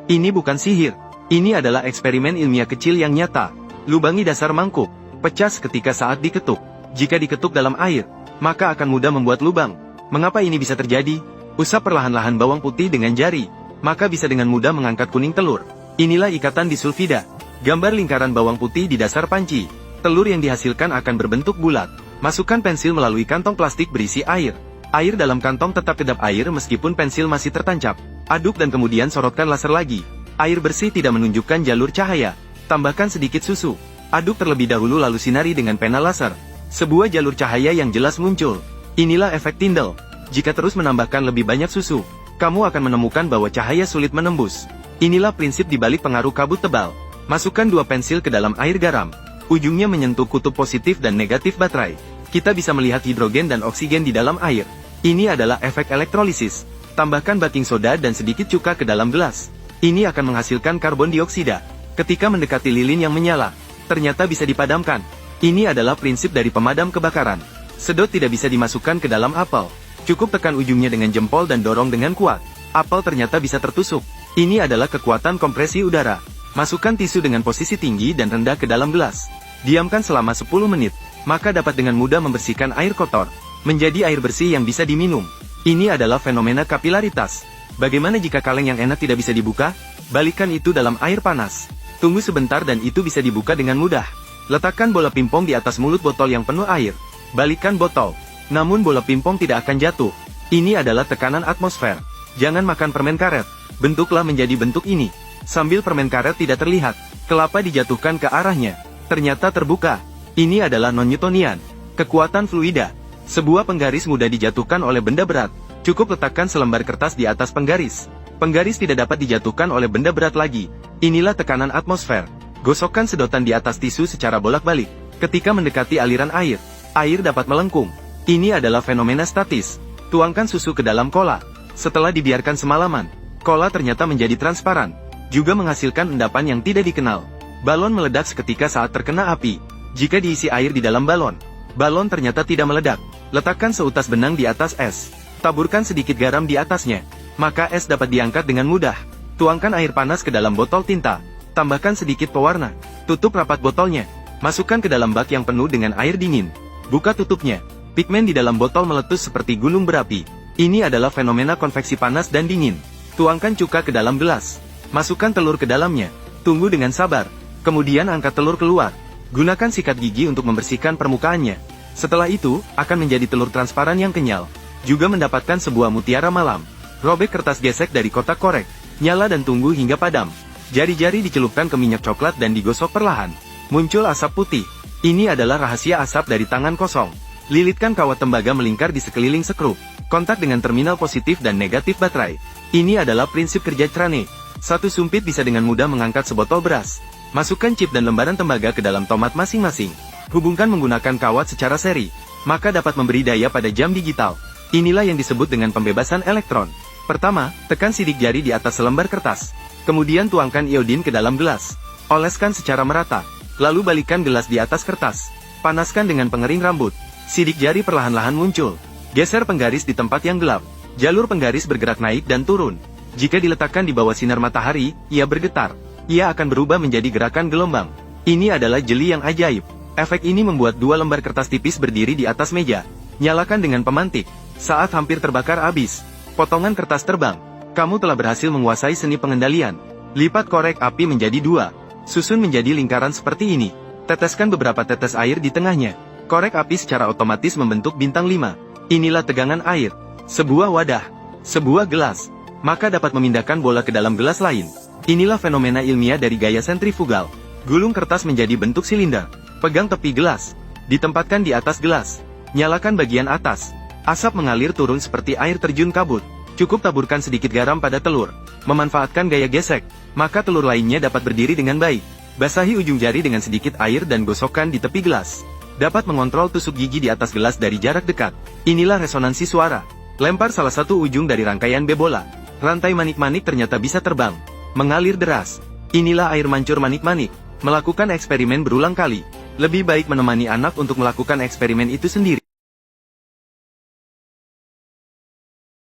Ini bukan sihir. Ini adalah eksperimen ilmiah kecil yang nyata. Lubangi dasar mangkuk. Pecah seketika saat diketuk. Jika diketuk dalam air, maka akan mudah membuat lubang. Mengapa ini bisa terjadi? Usap perlahan-lahan bawang putih dengan jari. Maka bisa dengan mudah mengangkat kuning telur. Inilah ikatan disulfida. Gambar lingkaran bawang putih di dasar panci. Telur yang dihasilkan akan berbentuk bulat. Masukkan pensil melalui kantong plastik berisi air. Air dalam kantong tetap kedap air meskipun pensil masih tertancap. Aduk dan kemudian sorotkan laser lagi. Air bersih tidak menunjukkan jalur cahaya. Tambahkan sedikit susu. Aduk terlebih dahulu lalu sinari dengan pena laser. Sebuah jalur cahaya yang jelas muncul. Inilah efek Tyndall. Jika terus menambahkan lebih banyak susu, kamu akan menemukan bahwa cahaya sulit menembus. Inilah prinsip dibalik pengaruh kabut tebal. Masukkan 2 pensil ke dalam air garam. Ujungnya menyentuh kutub positif dan negatif baterai. Kita bisa melihat hidrogen dan oksigen di dalam air. Ini adalah efek elektrolisis. Tambahkan baking soda dan sedikit cuka ke dalam gelas. Ini akan menghasilkan karbon dioksida. Ketika mendekati lilin yang menyala, ternyata bisa dipadamkan. Ini adalah prinsip dari pemadam kebakaran. Sedot tidak bisa dimasukkan ke dalam apel. Cukup tekan ujungnya dengan jempol dan dorong dengan kuat. Apel ternyata bisa tertusuk. Ini adalah kekuatan kompresi udara. Masukkan tisu dengan posisi tinggi dan rendah ke dalam gelas. Diamkan selama 10 menit. Maka dapat dengan mudah membersihkan air kotor menjadi air bersih yang bisa diminum. Ini adalah fenomena kapilaritas. Bagaimana jika kaleng yang enak tidak bisa dibuka? Balikkan itu dalam air panas. Tunggu sebentar dan itu bisa dibuka dengan mudah. Letakkan bola pimpong di atas mulut botol yang penuh air. Balikkan botol. Namun bola pimpong tidak akan jatuh. Ini adalah tekanan atmosfer. Jangan makan permen karet. Bentuklah menjadi bentuk ini. Sambil permen karet tidak terlihat, kelapa dijatuhkan ke arahnya. Ternyata terbuka. Ini adalah non-Newtonian. Kekuatan fluida. Sebuah penggaris mudah dijatuhkan oleh benda berat. Cukup letakkan selembar kertas di atas penggaris. Penggaris tidak dapat dijatuhkan oleh benda berat lagi. Inilah tekanan atmosfer. Gosokkan sedotan di atas tisu secara bolak-balik. Ketika mendekati aliran air, air dapat melengkung. Ini adalah fenomena statis. Tuangkan susu ke dalam kola. Setelah dibiarkan semalaman, kola ternyata menjadi transparan. Juga menghasilkan endapan yang tidak dikenal. Balon meledak seketika saat terkena api. Jika diisi air di dalam balon, balon ternyata tidak meledak. Letakkan seutas benang di atas es. Taburkan sedikit garam di atasnya. Maka es dapat diangkat dengan mudah. Tuangkan air panas ke dalam botol tinta. Tambahkan sedikit pewarna. Tutup rapat botolnya. Masukkan ke dalam bak yang penuh dengan air dingin. Buka tutupnya. Pigmen di dalam botol meletus seperti gunung berapi. Ini adalah fenomena konveksi panas dan dingin. Tuangkan cuka ke dalam gelas. Masukkan telur ke dalamnya. Tunggu dengan sabar. Kemudian angkat telur keluar. Gunakan sikat gigi untuk membersihkan permukaannya. Setelah itu, akan menjadi telur transparan yang kenyal. Juga mendapatkan sebuah mutiara malam. Robek kertas gesek dari kotak korek. Nyala dan tunggu hingga padam. Jari-jari dicelupkan ke minyak coklat dan digosok perlahan. Muncul asap putih. Ini adalah rahasia asap dari tangan kosong. Lilitkan kawat tembaga melingkar di sekeliling sekrup. Kontak dengan terminal positif dan negatif baterai. Ini adalah prinsip kerja Crane. Satu sumpit bisa dengan mudah mengangkat sebotol beras. Masukkan chip dan lembaran tembaga ke dalam tomat masing-masing. Hubungkan menggunakan kawat secara seri. Maka dapat memberi daya pada jam digital. Inilah yang disebut dengan pembebasan elektron. Pertama, tekan sidik jari di atas selembar kertas. Kemudian tuangkan iodin ke dalam gelas. Oleskan secara merata. Lalu balikkan gelas di atas kertas. Panaskan dengan pengering rambut. Sidik jari perlahan-lahan muncul. Geser penggaris di tempat yang gelap. Jalur penggaris bergerak naik dan turun. Jika diletakkan di bawah sinar matahari, ia bergetar. Ia akan berubah menjadi gerakan gelombang. Ini adalah jeli yang ajaib. Efek ini membuat 2 lembar kertas tipis berdiri di atas meja. Nyalakan dengan pemantik. Saat hampir terbakar habis, potongan kertas terbang. Kamu telah berhasil menguasai seni pengendalian. Lipat korek api menjadi 2. Susun menjadi lingkaran seperti ini. Teteskan beberapa tetes air di tengahnya. Korek api secara otomatis membentuk bintang 5. Inilah tegangan air. Sebuah wadah. Sebuah gelas. Maka dapat memindahkan bola ke dalam gelas lain. Inilah fenomena ilmiah dari gaya sentrifugal. Gulung kertas menjadi bentuk silinder. Pegang tepi gelas. Ditempatkan di atas gelas. Nyalakan bagian atas. Asap mengalir turun seperti air terjun kabut. Cukup taburkan sedikit garam pada telur. Memanfaatkan gaya gesek, maka telur lainnya dapat berdiri dengan baik. Basahi ujung jari dengan sedikit air dan gosokkan di tepi gelas. Dapat mengontrol tusuk gigi di atas gelas dari jarak dekat. Inilah resonansi suara. Lempar salah satu ujung dari rangkaian bebola. Rantai manik-manik ternyata bisa terbang. Mengalir deras. Inilah air mancur manik-manik. Melakukan eksperimen berulang kali. Lebih baik menemani anak untuk melakukan eksperimen itu sendiri.